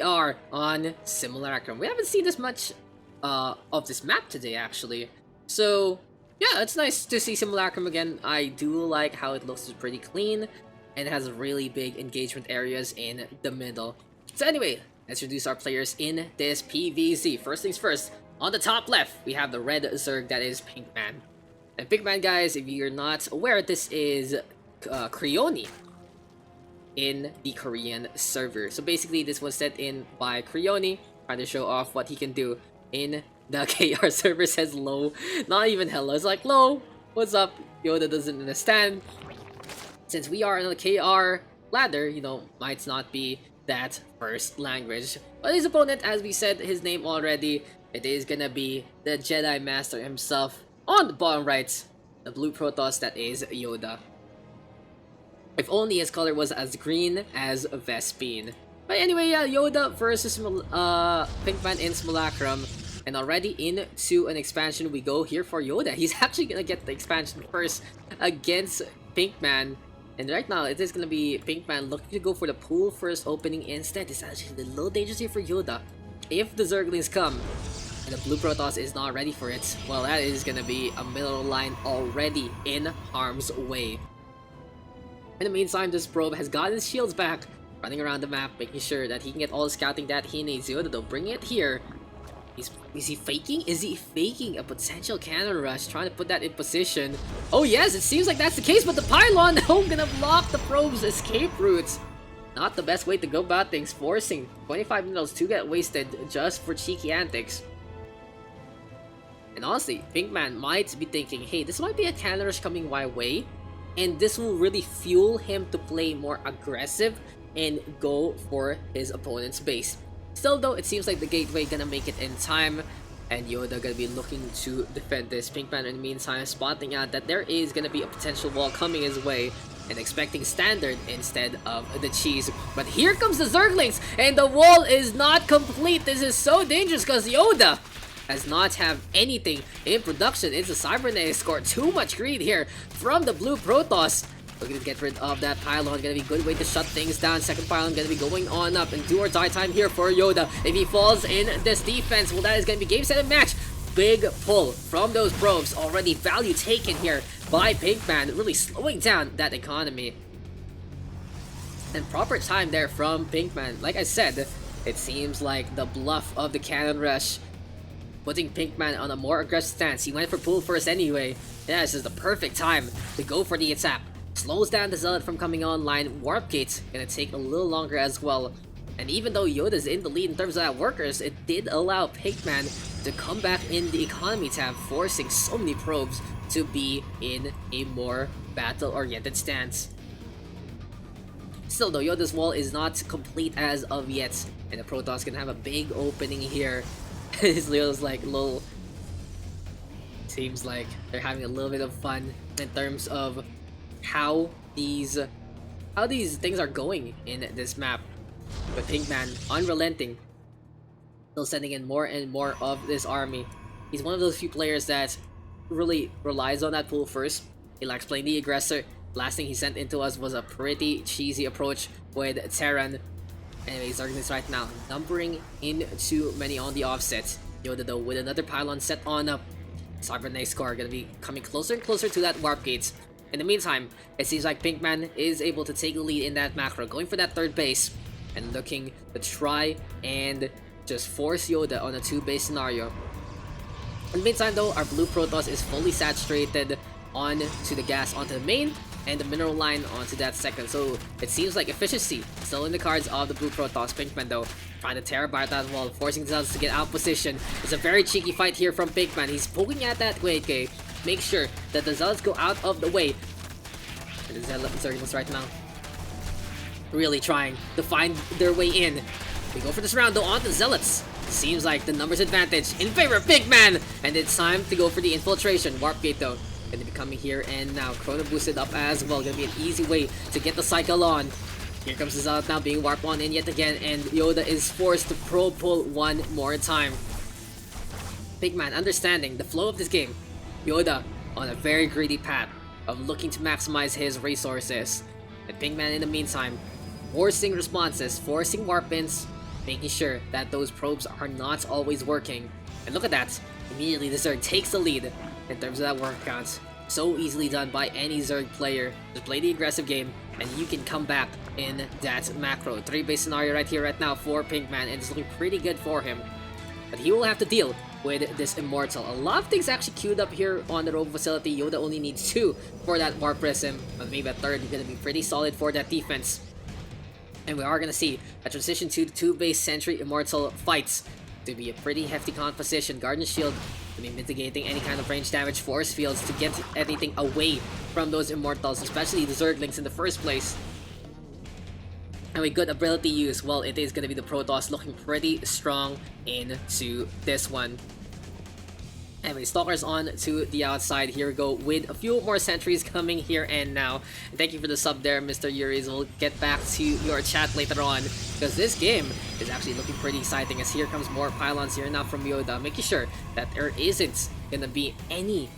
are on Simulacrum. We haven't seen this much of this map today, actually. So, yeah, it's nice to see Simulacrum again. I do like how it looks pretty clean, and it has really big engagement areas in the middle. So anyway, let's introduce our players in this PvZ. First things first, on the top left, we have the red Zerg that is Pinkman. And Pinkman, guys, if you're not aware, this is Creoni in the Korean server. So basically, this was set in by Creoni, trying to show off what he can do in the KR server. Says low, not even hello, it's like low, what's up? Yoda doesn't understand. Since we are on the KR ladder, you know, might not be that first language. But his opponent, as we said his name already, it is gonna be the Jedi Master himself. On the bottom right, the blue Protoss that is Yoda. If only his color was as green as Vespine. But anyway, yeah, Yoda versus Pinkman in Simulacrum. And already into an expansion we go here for Yoda. He's actually gonna get the expansion first against Pinkman. And right now, it is gonna be Pinkman looking to go for the pool first opening instead. It's actually a little dangerous here for Yoda. If the Zerglings come, and the blue Protoss is not ready for it, well, that is gonna be a middle line already in harm's way. In the meantime, this probe has got his shields back, running around the map, making sure that he can get all the scouting that he needs. Yoda, though, bringing it here. Is he faking? Is he faking a potential cannon rush, trying to put that in position? Oh yes, it seems like that's the case, but the pylon, oh, gonna block the probe's escape routes. Not the best way to go about things, forcing 25 minerals to get wasted just for cheeky antics. And honestly, Pinkman might be thinking, hey, this might be a cannon rush coming my way, and this will really fuel him to play more aggressive and go for his opponent's base. Still though, it seems like the gateway gonna make it in time, and Yoda gonna be looking to defend this. Pinkman in the meantime spotting out that there is gonna be a potential wall coming his way, and expecting standard instead of the cheese. But here comes the Zerglings, and the wall is not complete. This is so dangerous because Yoda does not have anything in production. It's a Cybernetic score. Too much greed here from the blue Protoss. Looking to get rid of that pylon. Gonna be a good way to shut things down. Second pylon gonna be going on up. And do or die time here for Yoda. If he falls in this defense, well, that is gonna be game, set, and match. Big pull from those probes. Already value taken here by Pinkman. Really slowing down that economy. And proper time there from Pinkman. Like I said, it seems like the bluff of the cannon rush, putting Pinkman on a more aggressive stance. He went for pull first anyway. Yeah, this is the perfect time to go for the attack. Slows down the Zealot from coming online. Warp Gate's gonna take a little longer as well. And even though Yoda's in the lead in terms of that workers, it did allow Pinkman to come back in the economy tab, forcing so many probes to be in a more battle-oriented stance. Still though, Yoda's wall is not complete as of yet, and the Protoss can have a big opening here. His Leo's like, lol. Seems like they're having a little bit of fun in terms of how these things are going in this map. But Pinkman, unrelenting, still sending in more and more of this army. He's one of those few players that really relies on that pool first. He likes playing the aggressor. Last thing he sent into us was a pretty cheesy approach with Terran. Anyways, Zerglings right now numbering into many on the offset. Yoda though with another pylon set on up. Cybernetic score gonna be coming closer and closer to that warp gates. In the meantime, it seems like Pinkman is able to take the lead in that macro, going for that third base and looking to try and just force Yoda on a 2-base scenario. In the meantime though, our blue Protoss is fully saturated onto the gas onto the main, and the mineral line onto that second. So it seems like efficiency still in the cards of the blue Protoss. Pinkman though trying to tear apart that wall, forcing the Zealots to get out position. It's a very cheeky fight here from Pinkman. He's poking at that way, okay? Make sure that the Zealots go out of the way. And the Zerglings right now really trying to find their way in. We go for this round though on the Zealots. Seems like the numbers advantage in favor of Pinkman, and it's time to go for the infiltration. Warp Gate though gonna be coming here and now. Chrono boosted up as well. Gonna be an easy way to get the cycle on. Here comes the Zealot now being warped on in yet again, and Yoda is forced to probe pull one more time. Pinkman understanding the flow of this game. Yoda on a very greedy path of looking to maximize his resources. And Pinkman in the meantime forcing responses, forcing warp ins, making sure that those probes are not always working. And look at that, immediately the Zerg takes the lead in terms of that work count. So easily done by any Zerg player. Just play the aggressive game and you can come back in that macro. 3-base scenario right here, right now for Pinkman, and it's looking pretty good for him. But he will have to deal with this Immortal. A lot of things actually queued up here on the Robo Facility. Yoda only needs 2 for that Warp Prism, but maybe a 3rd is going to be pretty solid for that defense. And we are going to see a transition to the 2-base Sentry Immortal fights to be a pretty hefty composition. Guardian Shield to be mitigating any kind of range damage, force fields to get anything away from those Immortals, especially the Zerglings in the first place. And with good ability use, well, it is going to be the Protoss looking pretty strong into this one. Anyway, Stalkers on to the outside. Here we go with a few more sentries coming here and now. And thank you for the sub there, Mr. Yuris. We'll get back to your chat later on, because this game is actually looking pretty exciting, as here comes more pylons here now from Yoda, making sure that there isn't going to be any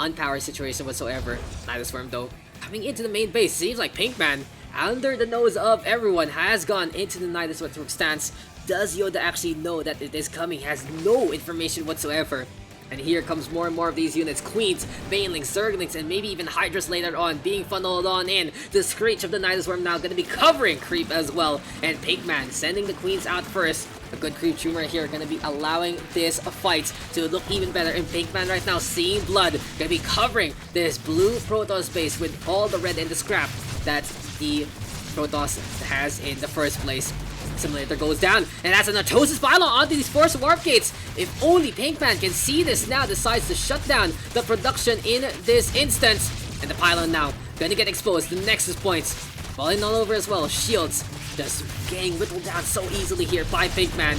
unpowered situation whatsoever. Nidusworm, though, coming into the main base. Seems like Pinkman, under the nose of everyone, has gone into the Nidusworm stance. Does Yoda actually know that it is coming? Has no information whatsoever. And here comes more and more of these units. Queens, Banelings, Zerglings, and maybe even Hydras later on being funneled on in. The Screech of the Nidusworm now going to be covering Creep as well. And Pinkman sending the Queens out first. A good Creep tumor here going to be allowing this fight to look even better. And Pinkman right now seeing blood. Going to be covering this blue Protoss base with all the red and the scrap that the Protoss has in the first place. Simulator goes down, and that's an Natosis pylon onto these Force Warp Gates. If only Pinkman can see this now, decides to shut down the production in this instance. And the pylon now gonna get exposed. The Nexus points falling all over as well. Shields just getting whittled down so easily here by Pinkman.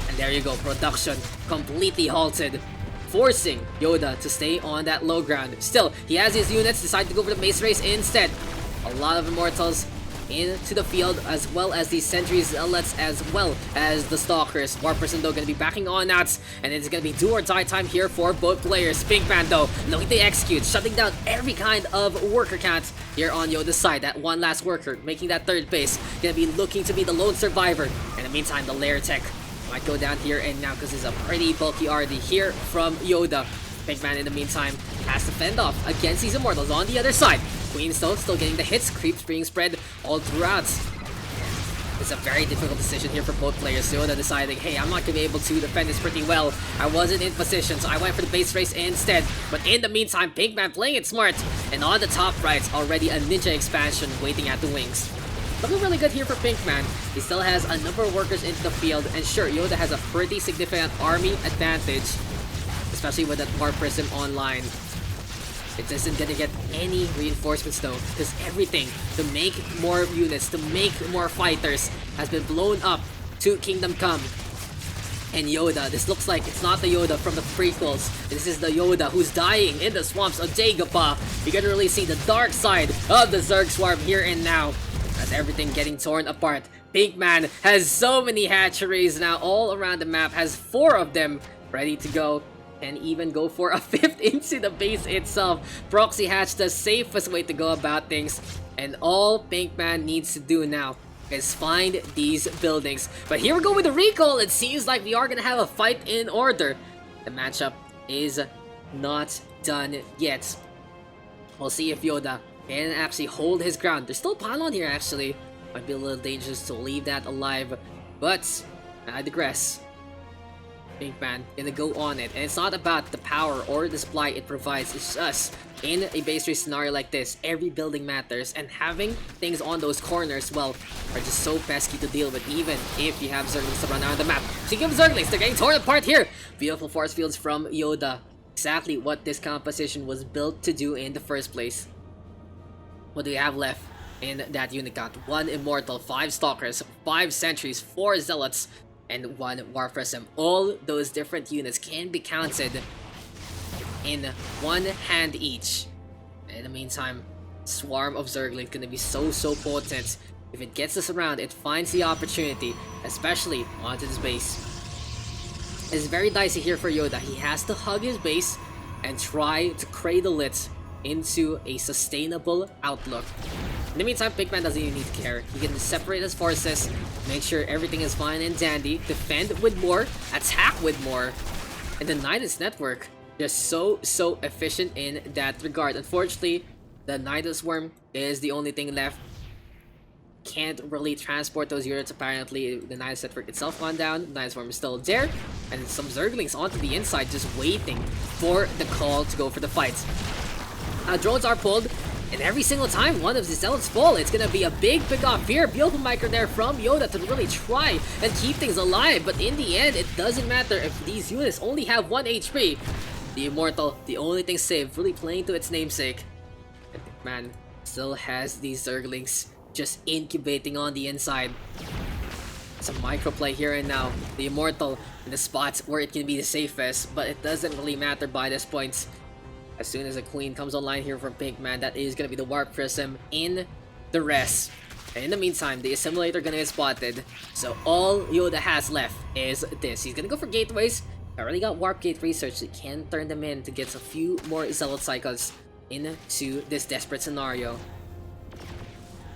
And there you go, production completely halted, forcing Yoda to stay on that low ground. Still, he has his units, decide to go for the base race instead. A lot of Immortals into the field, as well as these Sentries, Zealots, as well as the Stalkers. Warp Prism, though, going to be backing on that, and it's going to be do or die time here for both players. Pinkman, though, looking to execute, shutting down every kind of worker count here on Yoda's side. That one last worker, making that 3rd base, going to be looking to be the lone survivor. In the meantime, the Lair Tech might go down here and now, because it's a pretty bulky RD here from Yoda. Pinkman, in the meantime, has to fend off against these Immortals on the other side. Queen still getting the hits, creeps being spread all throughout. It's a very difficult decision here for both players. Yoda deciding, hey, I'm not going to be able to defend this pretty well. I wasn't in position, so I went for the base race instead. But in the meantime, Pinkman playing it smart. And on the top right, already a Ninja expansion waiting at the wings. Looking really good here for Pinkman. He still has a number of workers into the field. And sure, Yoda has a pretty significant army advantage, especially with that Warp Prism online. It isn't gonna get any reinforcements though, because everything to make more units, to make more fighters, has been blown up to Kingdom Come. And Yoda, this looks like it's not the Yoda from the prequels. This is the Yoda who's dying in the swamps of Dagobah. You can really see the dark side of the Zerg Swarm here and now, as everything getting torn apart. Pinkman has so many hatcheries now all around the map, has 4 of them ready to go. And even go for a 5th into the base itself. Proxy hatch, the safest way to go about things. And all Pinkman needs to do now is find these buildings. But here we go with the recall. It seems like we are going to have a fight in order. The matchup is not done yet. We'll see if Yoda can actually hold his ground. There's still a pylon here actually. Might be a little dangerous to leave that alive. But I digress. Pinkman gonna go on it, and it's not about the power or the supply it provides. It's just in a base race scenario like this, every building matters, and having things on those corners, well, are just so pesky to deal with, even if you have Zerglings to run out of the map. Speaking of Zerglings, they're getting torn apart here. Beautiful force fields from Yoda, exactly what this composition was built to do in the first place. What do we have left in that unit count? 1 Immortal, 5 Stalkers, 5 Sentries, 4 Zealots, and 1 Warp Prism. All those different units can be counted in 1 hand each. In the meantime, Swarm of Zerglings gonna be so potent. If it gets us around, it finds the opportunity, especially onto this base. It's very dicey here for Yoda. He has to hug his base and try to cradle it into a sustainable outlook. In the meantime, Pinkman doesn't even need to care. He can separate his forces, make sure everything is fine and dandy, defend with more, attack with more, and the Nidus network just so efficient in that regard. Unfortunately, the Nidus worm is the only thing left. Can't really transport those units apparently. The Nidus network itself gone down. The Nidus worm is still there, and some Zerglings onto the inside just waiting for the call to go for the fight. Drones are pulled, and every single time one of the zealots fall, it's gonna be a big off. Here, beautiful micro there from Yoda to really try and keep things alive, but in the end, it doesn't matter if these units only have 1 HP. The Immortal, the only thing saved, really playing to its namesake. And Pinkman still has these Zerglings just incubating on the inside. It's a microplay here and now. The Immortal in the spots where it can be the safest, but it doesn't really matter by this point. As soon as a Queen comes online here from Pinkman, that is going to be the Warp Prism in the rest. And in the meantime, the Assimilator going to get spotted. So all Yoda has left is this. He's going to go for Gateways. Already got Warp Gate research. So he can turn them in to get a few more Zealot Cycles into this desperate scenario.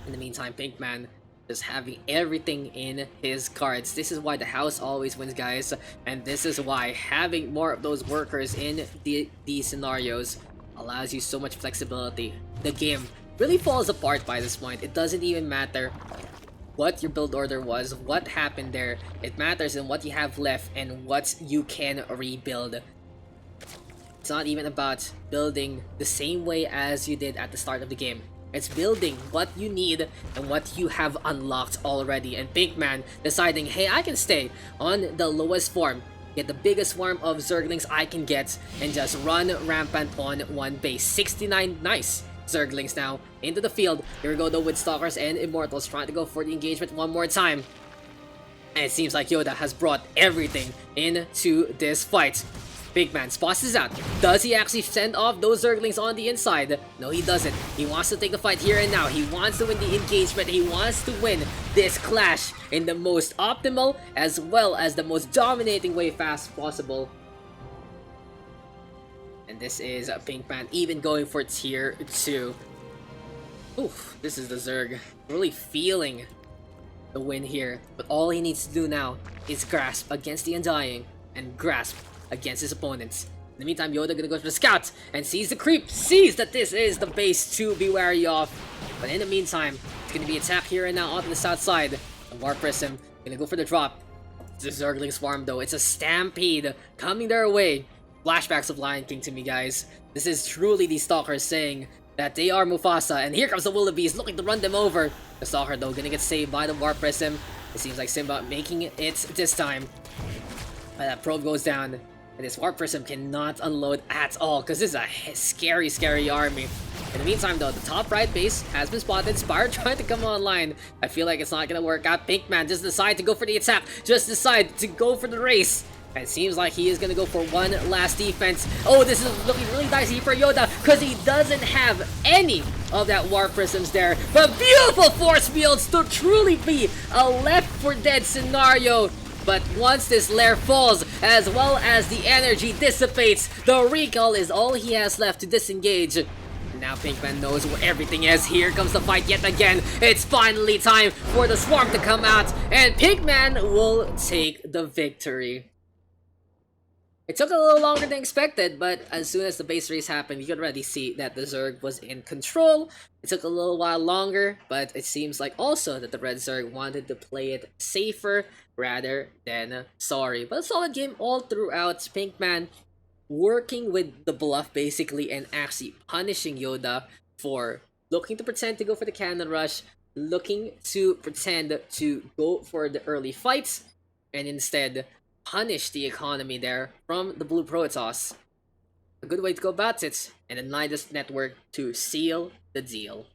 In the meantime, Pinkman just having everything in his cards. This is why the house always wins, guys, and this is why having more of those workers in these scenarios allows you so much flexibility. The game really falls apart by this point. It doesn't even matter what your build order was, what happened there. It matters in what you have left and what you can rebuild. It's not even about building the same way as you did at the start of the game. It's building what you need and what you have unlocked already. And Pinkman deciding, hey, I can stay on the lowest form, get the biggest swarm of Zerglings I can get, and just run rampant on one base. 69 nice Zerglings now into the field. Here we go though with Stalkers and Immortals trying to go for the engagement one more time. And it seems like Yoda has brought everything into this fight. Pinkman spots this out. Does he actually send off those Zerglings on the inside? No, he doesn't. He wants to take the fight here and now. He wants to win the engagement. He wants to win this clash in the most optimal as well as the most dominating way fast possible. And this is Pinkman even going for tier 2. Oof, this is the Zerg. Really feeling the win here. But all he needs to do now is grasp against the Undying and grasp against his opponents. In the meantime, Yoda gonna go for the scout and sees the creep, sees that this is the base to be wary of. But in the meantime, it's gonna be attacked here and now on the south side. The Warp Prism gonna go for the drop. The Zergling Swarm though, it's a stampede coming their way. Flashbacks of Lion King to me, guys. This is truly the Stalkers saying that they are Mufasa, and here comes the Wildebeest looking to run them over. The Stalker though gonna get saved by the Warp Prism. It seems like Simba making it this time. That probe goes down, and this Warp Prism cannot unload at all, because this is a scary army. In the meantime though, the top right base has been spotted. Spire trying to come online. I feel like it's not gonna work out. Pinkman just decide to go for the attack, just decide to go for the race. And it seems like he is gonna go for one last defense. Oh, this is looking really dicey for Yoda, because he doesn't have any of that Warp Prisms there. But beautiful force fields to truly be a left for dead scenario. But once this lair falls, as well as the energy dissipates, the recall is all he has left to disengage. Now Pinkman knows where everything is. Here comes the fight yet again. It's finally time for the swarm to come out, and Pinkman will take the victory. It took a little longer than expected, but as soon as the base race happened, you could already see that the Zerg was in control. It took a little while longer, but it seems like also that the Red Zerg wanted to play it safer rather than sorry. But a solid game all throughout. Pinkman working with the bluff basically and actually punishing Yoda for looking to pretend to go for the cannon rush, looking to pretend to go for the early fights, and instead punish the economy there from the Blue Protoss. A good way to go about it, and a Nidus network to seal the deal.